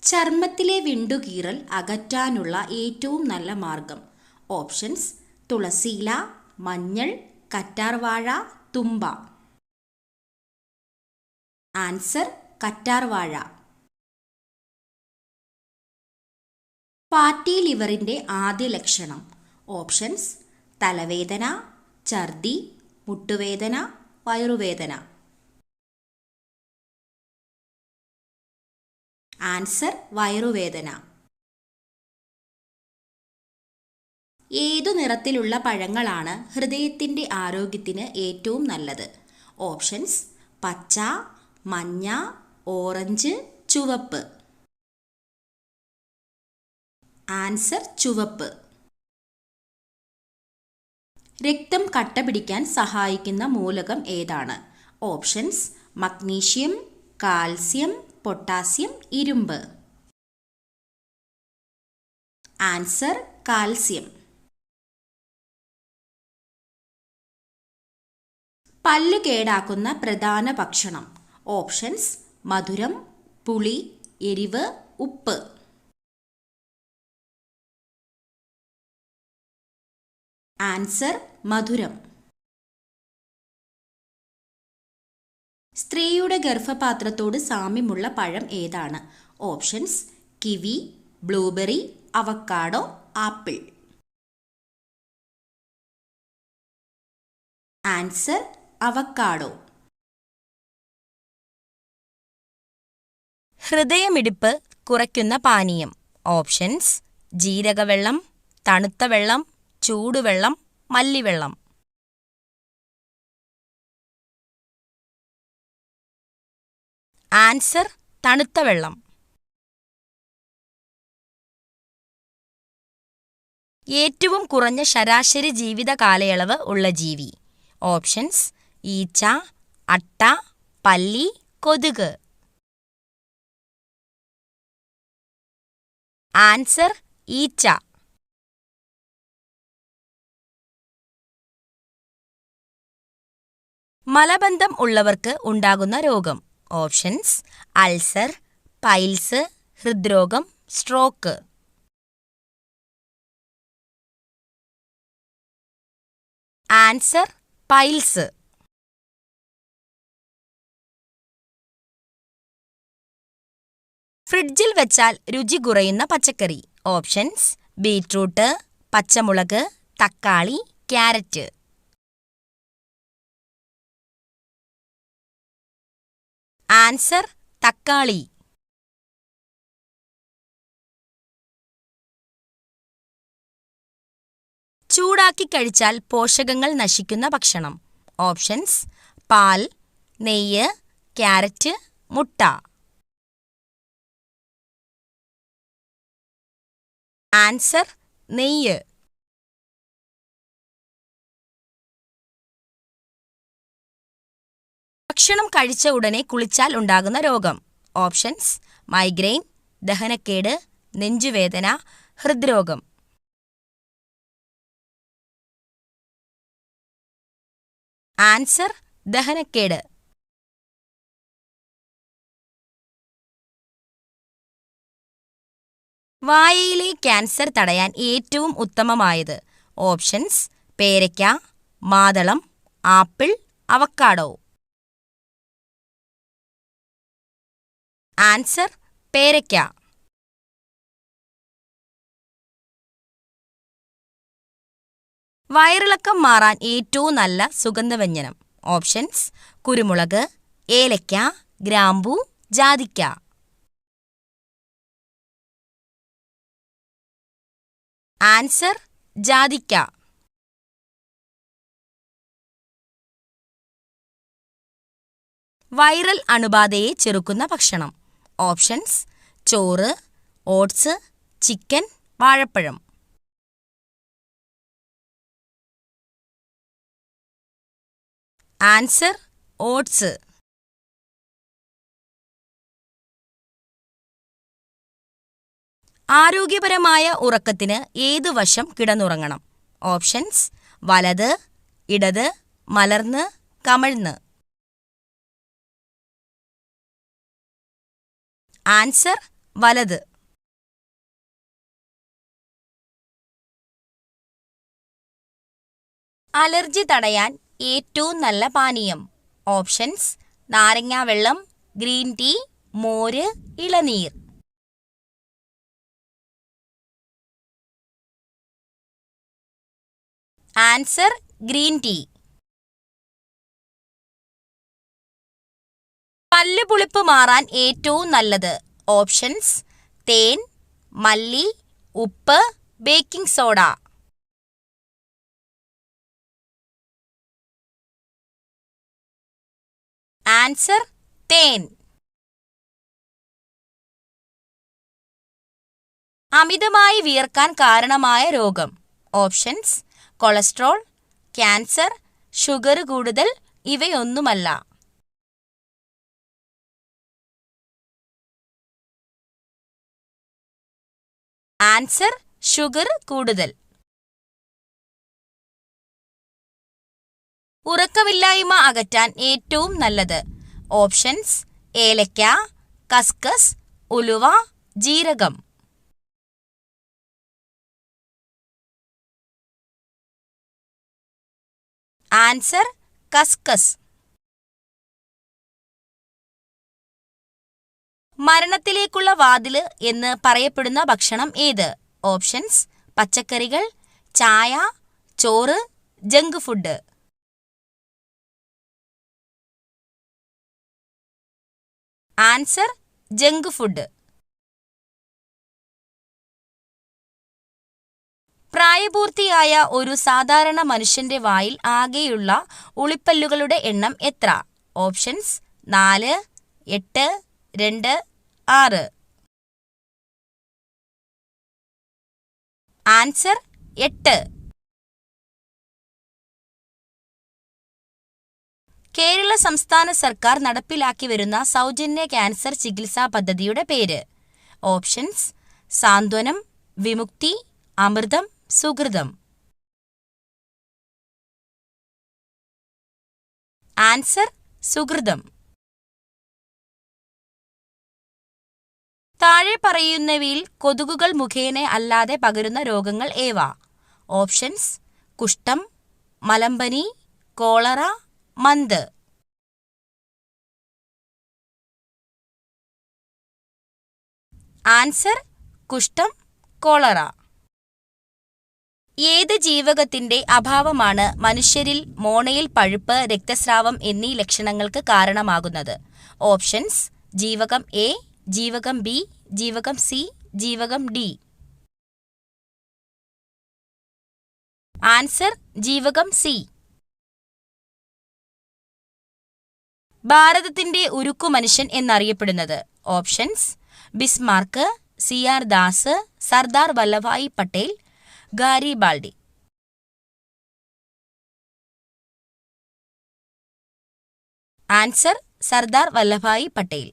ചർമ്മത്തിലെ വിണ്ടുകീറൽ അകറ്റാനുള്ള ഏറ്റവും നല്ല മാർഗം. ഓപ്ഷൻസ്: തുളസിയില, മഞ്ഞൾ, കറ്റാർവാഴ, തുമ്പ. ആൻസർ: കറ്റാർവാഴ. ഫാറ്റി ലിവറിൻ്റെ ആദ്യ ലക്ഷണം. ഓപ്ഷൻസ്: തലവേദന, ഛർദി, മുട്ടുവേദന, വയറുവേദന. ആൻസർ: വയറുവേദന. ഏതു നിറത്തിലുള്ള പഴങ്ങളാണ് ഹൃദയത്തിൻ്റെ ആരോഗ്യത്തിന് ഏറ്റവും നല്ലത്? ഓപ്ഷൻസ്: പച്ച, മഞ്ഞ, ഓറഞ്ച്, ചുവപ്പ്. ആൻസർ: ചുവപ്പ്. രക്തം കട്ട പിടിക്കാൻ സഹായിക്കുന്ന മൂലകം ഏതാണ്? ഓപ്ഷൻസ്: മഗ്നീഷ്യം, കാൽസ്യം, പൊട്ടാസ്യം, ഇരുമ്പ്. Answer: calcium. പല്ല് കേടാക്കുന്ന പ്രധാന ഭക്ഷണം. ഓപ്ഷൻസ്: മധുരം, പുളി, എരിവ്, ഉപ്പ്. ആൻസർ: മധുരം. സ്ത്രീയുടെ ഗർഭപാത്രത്തോട് സാമ്യമുള്ള പഴം ഏതാണ്? Options: kiwi, blueberry, avocado, apple. Answer: avocado. ഹൃദയമിടിപ്പ് കുറയ്ക്കുന്ന പാനീയം. ഓപ്ഷൻസ്: ജീരകവെള്ളം, തണുത്ത വെള്ളം, ചൂടുവെള്ളം, മല്ലിവെള്ളം. ആൻസർ: തണുത്ത വെള്ളം. ഏറ്റവും കുറഞ്ഞ ശരാശരി ജീവിത കാലയളവ് ഉള്ള ജീവി. ഓപ്ഷൻസ്: ഈച്ച, അട്ട, പല്ലി, കൊതുക്. ആൻസർ: ഈച്ച. മലബന്ധം ഉള്ളവർക്ക് ഉണ്ടാകുന്ന രോഗം. ഓപ്ഷൻസ്: അൾസർ, പൈൽസ്, ഹൃദ്രോഗം, സ്ട്രോക്ക്. Answer: piles. ഫ്രിഡ്ജിൽ വെച്ചാൽ രുചി കുറയുന്ന പച്ചക്കറി. ഓപ്ഷൻസ്: ബീറ്റ്റൂട്ട്, പച്ചമുളക്, തക്കാളി, ക്യാരറ്റ്. ആൻസർ: തക്കാളി. ചൂടാക്കി കഴിച്ചാൽ പോഷകങ്ങൾ നശിക്കുന്ന ഭക്ഷണം. ഓപ്ഷൻസ്: പാൽ, നെയ്യ്, ക്യാരറ്റ്, മുട്ട. ആൻസർ: നെയ്യ്. ഭക്ഷണം കഴിച്ച ഉടനെ കുളിച്ചാൽ ഉണ്ടാകുന്ന രോഗം. ഓപ്ഷൻസ്: മൈഗ്രെയിൻ, ദഹനക്കേട്, നെഞ്ചുവേദന, ഹൃദ്രോഗം. ആൻസർ: ദഹനക്കേട്. വായയിലെ ക്യാൻസർ തടയാൻ ഏറ്റവും ഉത്തമമായത്. ഓപ്ഷൻസ്: പേരയ്ക്ക, മാതളം, ആപ്പിൾ, അവക്കാഡോ. ആൻസർ: പേരയ്ക്ക. വയറിളക്കം മാറാൻ ഏറ്റവും നല്ല സുഗന്ധവ്യഞ്ജനം. ഓപ്ഷൻസ്: കുരുമുളക്, ഏലയ്ക്ക, ഗ്രാമ്പൂ, ജാതിക്ക. ആൻസർ: ജാതിക്ക. വൈറൽ അണുബാധയെ ചെറുക്കുന്ന ഭക്ഷണം. ഓപ്ഷൻസ്: ചോറ്, ഓട്സ്, ചിക്കൻ, വാഴപ്പഴം. Answer: oats. ആരോഗ്യപരമായ ഉറക്കത്തിന് ഏതു വശം കിടന്നുറങ്ങണം? ഓപ്ഷൻസ്: വലത്, ഇടത്, മലർന്ന്, കമഴ്ന്ന്. ആൻസർ: വലത്. അലർജി തടയാൻ ഏറ്റവും നല്ല പാനീയം. ഓപ്ഷൻസ്: നാരങ്ങാവെള്ളം, ഗ്രീൻ ടീ, മോര്, ഇളനീർ. Answer: green tea. പല്ലുപുളിപ്പ് മാറാൻ ഏറ്റവും നല്ലത്. ഓപ്ഷൻസ്: തേൻ, മല്ലി, ഉപ്പ്, ബേക്കിംഗ് സോഡ. ആൻസർ: തേൻ. അമിതമായി വിയർക്കാൻ കാരണമായ രോഗം. ഓപ്ഷൻസ്: കൊളസ്ട്രോൾ, ക്യാൻസർ, ഷുഗർ കൂടുതൽ, ഇവയൊന്നുമല്ല. ആൻസർ: ഷുഗർ കൂടുതൽ. ഉറക്കമില്ലായ്മ അകറ്റാൻ ഏറ്റവും നല്ലത്. ഓപ്ഷൻസ്: ഏലക്ക, കസ്കസ്, ഉലുവ, ജീരകം. ആൻസർ: കസ്കസ്. മരണത്തിലേക്കുള്ള വാതില് എന്ന് പറയപ്പെടുന്ന ഭക്ഷണം ഏത്? ഓപ്ഷൻസ്: പച്ചക്കറികൾ, ചായ, ചോറ്, junk food. Answer: junk food. പ്രായപൂർത്തിയായ ഒരു സാധാരണ മനുഷ്യന്റെ വായിൽ ആകെയുള്ള ഉളിപ്പല്ലുകളുടെ എണ്ണം എത്ര? ഓപ്ഷൻസ്: 4, 8, 2, 6. ആൻസർ: 8. കേരള സംസ്ഥാന സർക്കാർ നടപ്പിലാക്കി വരുന്ന സൗജന്യ ക്യാൻസർ ചികിത്സാ പദ്ധതിയുടെ പേര്? ഓപ്ഷൻസ്: സാന്ത്വനം, വിമുക്തി, അമൃതം, സുകൃതം. ആൻസർ: സുകൃതം. താഴെ പറയുന്നവയിൽ കൊതുകുകൾ മുഖേന അല്ലാതെ പകരുന്ന രോഗങ്ങൾ ഏവ? ഓപ്ഷൻസ്: കുഷ്ഠം, മലമ്പനി, കോളറ, മന്ത്. ആൻസർ: കുഷ്ഠം, കോളറ. ഏത് ജീവകത്തിന്റെ അഭാവമാണ് മനുഷ്യരിൽ മോണയിൽ പഴുപ്പ്, രക്തസ്രാവം എന്നീ ലക്ഷണങ്ങൾക്ക് കാരണമാകുന്നത്? ഓപ്ഷൻസ്: ജീവകം എ, ജീവകം ബി, ജീവകം സി, ജീവകം ഡി. ആൻസർ: ജീവകം സി. ഭാരതത്തിന്റെ ഉരുക്കു മനുഷ്യൻ എന്നറിയപ്പെടുന്നത്? Options: Bismarck, C R. Das, Sardar Vallabhbhai Patel, Garibaldi. Answer: Sardar Vallabhbhai Patel.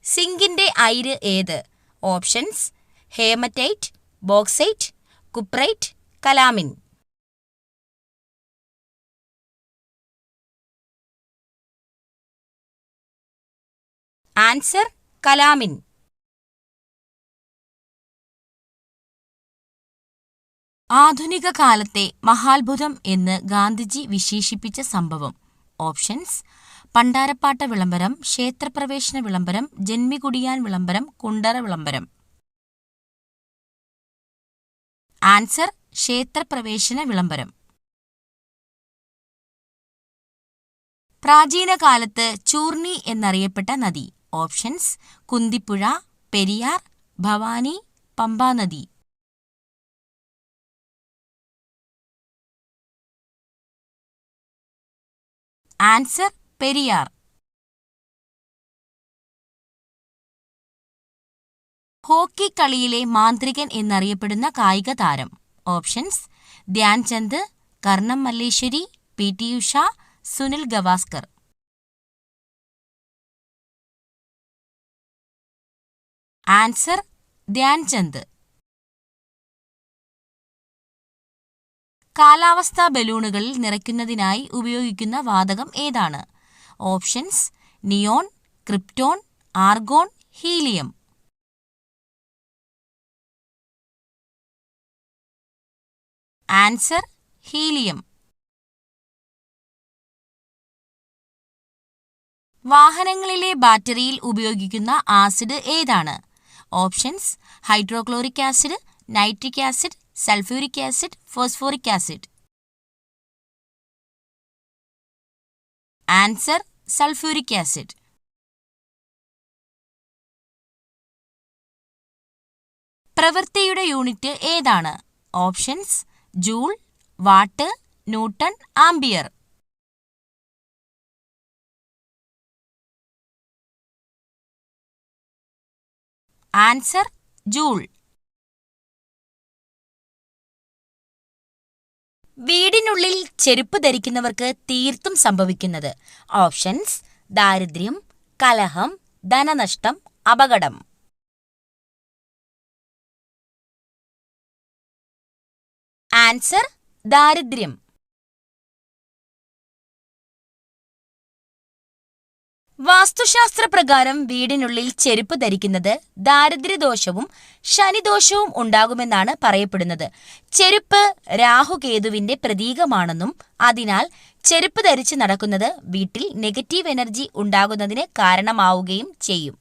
സിങ്കിന്റെ അയിര് ഏത്? Options: haematite, bauxite, cuprite, calamine. Answer: calamine. ആധുനിക കാലത്തെ മഹാത്ഭുതം എന്ന് ഗാന്ധിജി വിശേഷിപ്പിച്ച സംഭവം? ഓപ്ഷൻസ്: പണ്ടാരപ്പാട്ട വിളംബരം, ക്ഷേത്രപ്രവേശന വിളംബരം, ജന്മികുടിയാൻ വിളംബരം, കുണ്ടറ വിളംബരം. ആൻസർ: ക്ഷേത്രപ്രവേശന വിളംബരം. പ്രാചീന കാലത്ത് ചൂർണി എന്നറിയപ്പെട്ട നദി? ഓപ്ഷൻസ്: കുന്തിപ്പുഴ, പെരിയാർ, ഭവാനി, പമ്പാനദി. ആൻസർ: പെരിയാർ. ഹോക്കി കളിയിലെ മാന്ത്രികൻ എന്നറിയപ്പെടുന്ന കായിക താരം? Options: Dhyan Chand, Karnam Malleswari, P T. Usha, Sunil Gavaskar. Answer: Dhyan Chand. കാലാവസ്ഥാ ബലൂണുകളിൽ നിറയ്ക്കുന്നതിനായി ഉപയോഗിക്കുന്ന വാതകം ഏതാണ്? Options: neon, krypton, argon, helium. Answer helium. വാഹനങ്ങളിലെ ബാറ്ററിയിൽ ഉപയോഗിക്കുന്ന ആസിഡ് ഏതാണ്? Options: hydrochloric acid, nitric acid, sulphuric acid, phosphoric acid. Answer sulphuric acid. പ്രവൃത്തിയുടെ യൂണിറ്റ് ഏതാണ്? Options: joule, watt, newton, ampere. Answer joule. വീടിനുള്ളിൽ ചെരുപ്പ് ധരിക്കുന്നവർക്ക് തീർത്തും സംഭവിക്കുന്നത്: ഓപ്ഷൻസ്: ദാരിദ്ര്യം, കലഹം, ധനനഷ്ടം, അപകടം. ആൻസർ ദാരിദ്ര്യം. വാസ്തുശാസ്ത്രപ്രകാരം വീടിനുള്ളിൽ ചെരുപ്പ് ധരിക്കുന്നത് ദാരിദ്ര്യദോഷവും ശനിദോഷവും ഉണ്ടാകുമെന്നാണ് പറയപ്പെടുന്നത്. ചെരുപ്പ് രാഹുകേതുവിന്റെ പ്രതീകമാണെന്നും അതിനാൽ ചെരുപ്പ് ധരിച്ച് നടക്കുന്നത് വീട്ടിൽ നെഗറ്റീവ് എനർജി ഉണ്ടാകുന്നതിന് കാരണമാവുകയും ചെയ്യും.